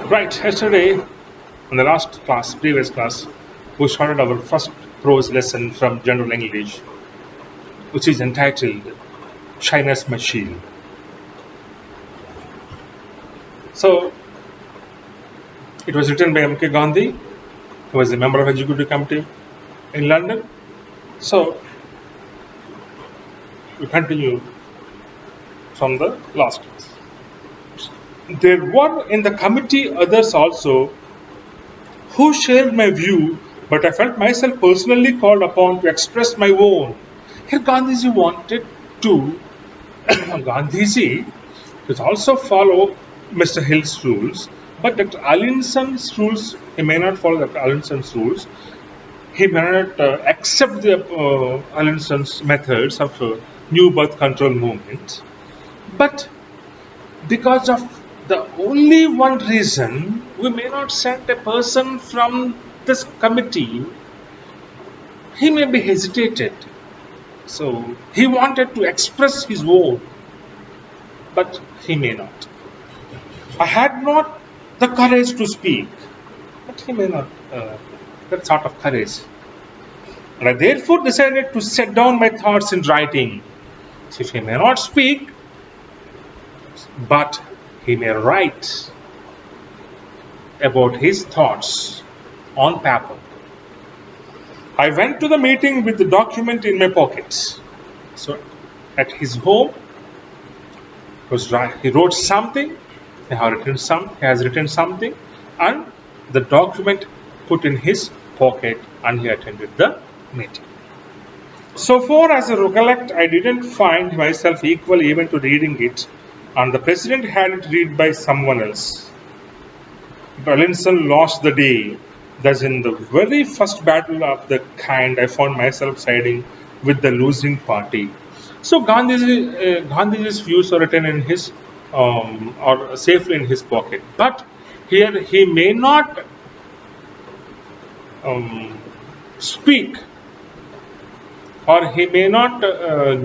Right, yesterday in the previous class, we started our first prose lesson from General English, which is entitled China's Machine. So, it was written by M.K. Gandhi, who was a member of Executive Committee in London. So, we continue from the last class. There were in the committee others also who shared my view, but I felt myself personally called upon to express my own. Here, Gandhiji wanted to, Gandhiji could also follow Mr. Hill's rules, but Dr. Allinson's rules, he may not follow Dr. Allinson's rules. He may not accept the Allinson's methods of new birth control movement. But because of the only one reason, we may not send a person from this committee. He may be hesitated. So he wanted to express his own, but he may not. I had not the courage to speak, but he may not that sort of courage. And I therefore decided to set down my thoughts in writing. So if he may not speak, but he may write about his thoughts on paper. I went to the meeting with the document in my pocket. So at his home, he wrote something, he has written something, and the document put in his pocket, and he attended the meeting. So far as I recollect, I didn't find myself equal even to reading it, and the president had it read by someone else. Allinson lost the day. Thus, in the very first battle of the kind, I found myself siding with the losing party. So Gandhiji's views are written in his or safely in his pocket, but here he may not speak, or he may not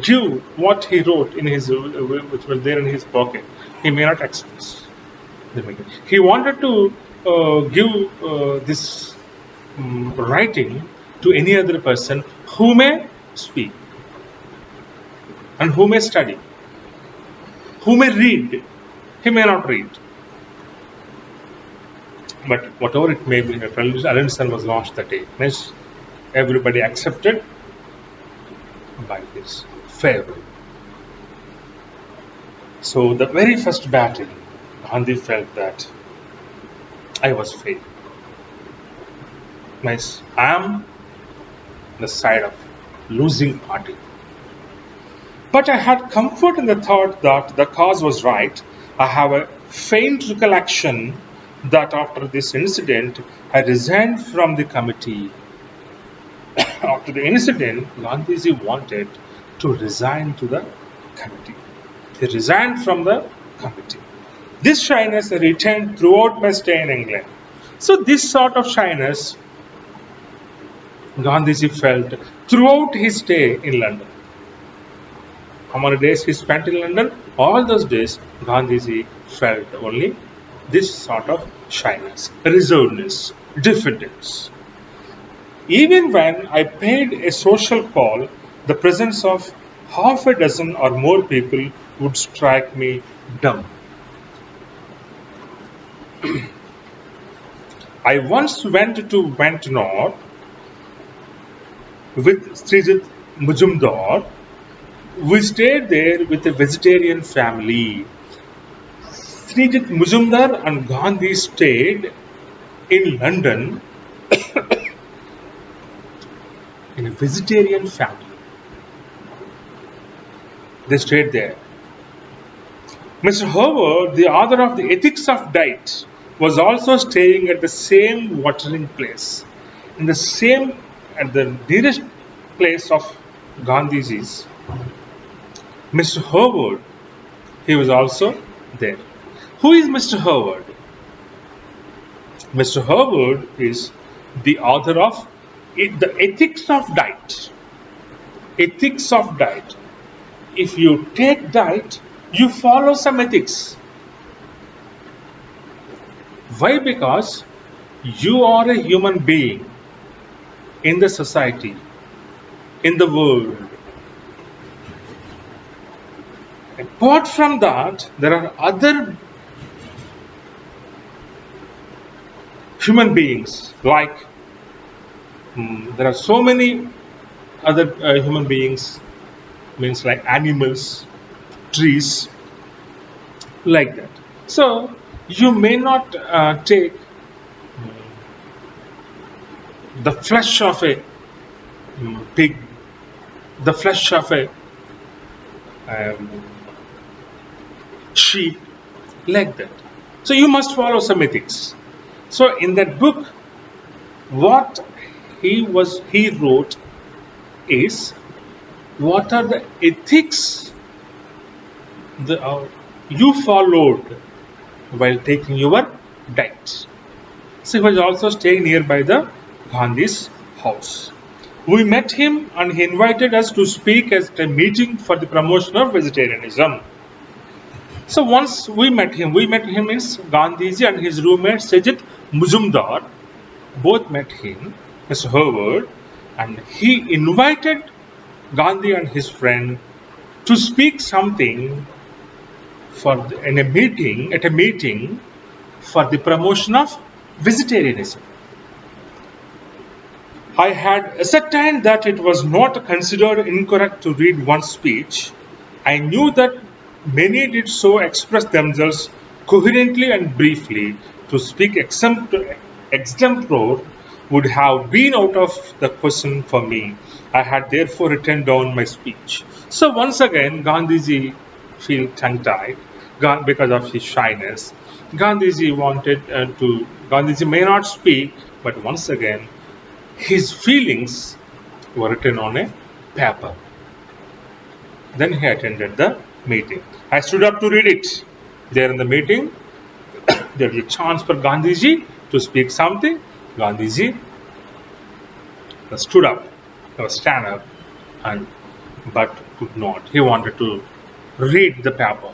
give what he wrote in his which was there in his pocket. He may not express. He wanted to give this writing to any other person who may speak and who may study, who may read. He may not read. But whatever it may be, Allinson was launched that day. Means everybody accepted by his favor. So the very first battle, Gandhi felt that I was failed. Means I am the side of losing party. But I had comfort in the thought that the cause was right. I have a faint recollection that after this incident, I resigned from the committee. After the incident, Gandhiji wanted to resign to the committee. He resigned from the committee. This shyness I retained throughout my stay in England. So this sort of shyness Gandhiji felt throughout his stay in London. How many days he spent in London? All those days, Gandhiji felt only this sort of shyness, reservedness, diffidence. Even when I paid a social call, the presence of half a dozen or more people would strike me dumb. I once went to Ventnor with Srijit Mujumdar. We stayed there with a vegetarian family. Srijit Mujumdar and Gandhi stayed in London in a vegetarian family. They stayed there. Mr. Howard, the author of The Ethics of Diet, was also staying at the same watering place, at the nearest place of Gandhiji's. Mr. Howard, he was also there. Who is Mr. Howard? Mr. Howard is the author of The Ethics of Diet. Ethics of Diet. If you take diet, you follow some ethics. Why? Because you are a human being in the society, in the world. Apart from that, there are other human beings, like there are so many other human beings, means like animals, trees, like that. So you may not take the flesh of a pig, the flesh of a um, sheep, like that. So you must follow some ethics. So in that book, what he wrote is, what are the ethics you followed while taking your diet. So he was also staying nearby the Gandhi's house. We met him and he invited us to speak at a meeting for the promotion of vegetarianism. So once we met him means Gandhiji and his roommate Sajid Muzumdar both met him, Mr. Howard, and he invited Gandhi and his friend to speak something in a meeting for the promotion of vegetarianism. I had ascertained that it was not considered incorrect to read one's speech. I knew that many did so express themselves coherently and briefly. To speak extempore would have been out of the question for me. I had therefore written down my speech. So once again, Gandhiji feel tongue-tied because of his shyness. Gandhiji Gandhiji may not speak, but once again, his feelings were written on a paper. Then he attended the meeting. I stood up to read it. There in the meeting, there was a chance for Gandhiji to speak something. Gandhiji stood up, stand up, but could not. He wanted to read the paper,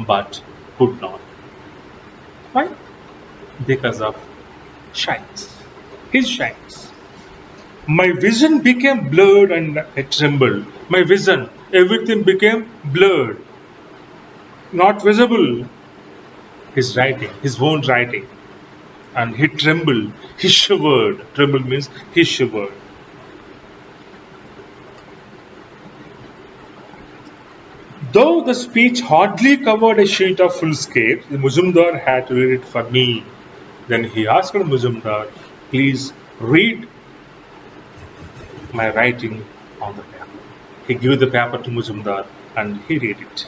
but could not. Why? Because of shyness. His shyness. My vision became blurred and I trembled. My vision, everything became blurred, not visible. His writing, his own writing. And he trembled, he shivered. Trembled means he shivered. Though the speech hardly covered a sheet of foolscap, the Muzumdar had to read it for me. Then he asked Muzumdar, please read my writing on the paper. He gave the paper to Muzumdar and he read it.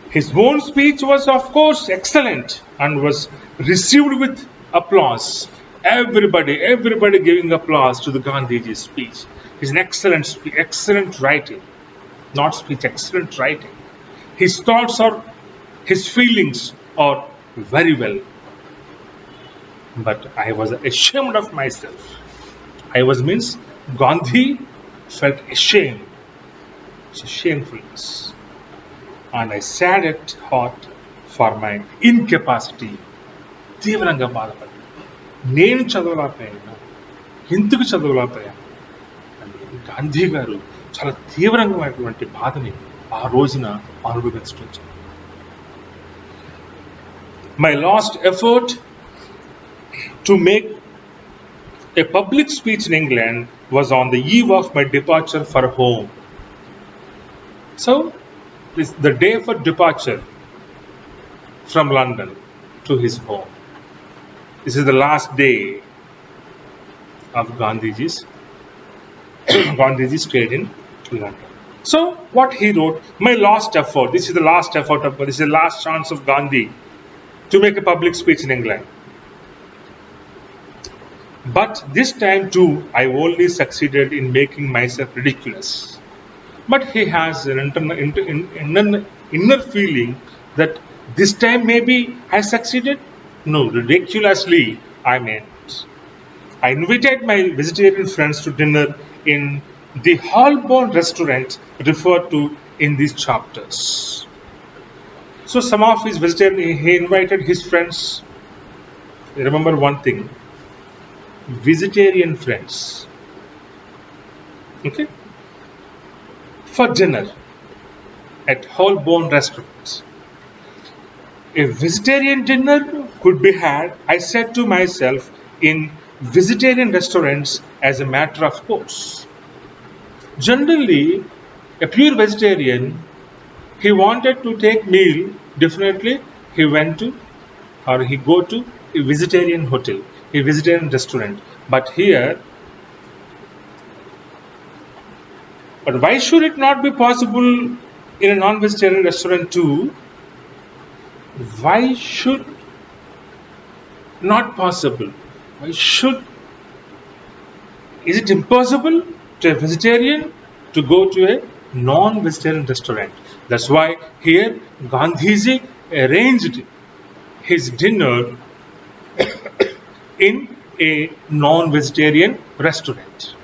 His own speech was, of course, excellent and was received with applause. Everybody giving applause to the Gandhiji's speech. It's an excellent writing. Not speech, excellent writing. His thoughts his feelings are very well. But I was ashamed of myself. Means Gandhi felt ashamed. It's a shamefulness. And I sat at heart for my incapacity. తీవ్రంగా బాధపడ్డాను. నేను చదవలేకపోయాను. ఎందుకు చదవలేకపోయాను? గాంధీ గారు చాలా తీవ్రమైనటువంటి బాధని ఆ రోజున అనుభవించడం. My last effort to make a public speech in England was on the eve of my departure for home. So, the day for departure from London to his home. This is the last day of Gandhiji's stayed in London. So, what he wrote, my last effort, this is the last chance of Gandhi to make a public speech in England. But this time too, I only succeeded in making myself ridiculous. But he has an inner feeling that this time maybe I succeeded. No, ridiculously I meant. I invited my vegetarian friends to dinner in the Holborn restaurant referred to in these chapters. So some of his vegetarian, he invited his friends. Remember one thing, vegetarian friends, okay, for dinner at Wholebone Restaurant. A vegetarian dinner could be had, I said to myself, in vegetarian restaurants as a matter of course. Generally, a pure vegetarian, he wanted to take meal, definitely he went to or he go to a vegetarian hotel, a vegetarian restaurant. But here, but why should it not be possible in a non-vegetarian restaurant too? Why should not possible? Why should, is it impossible to a vegetarian to go to a non-vegetarian restaurant? That's why here Gandhiji arranged his dinner in a non-vegetarian restaurant.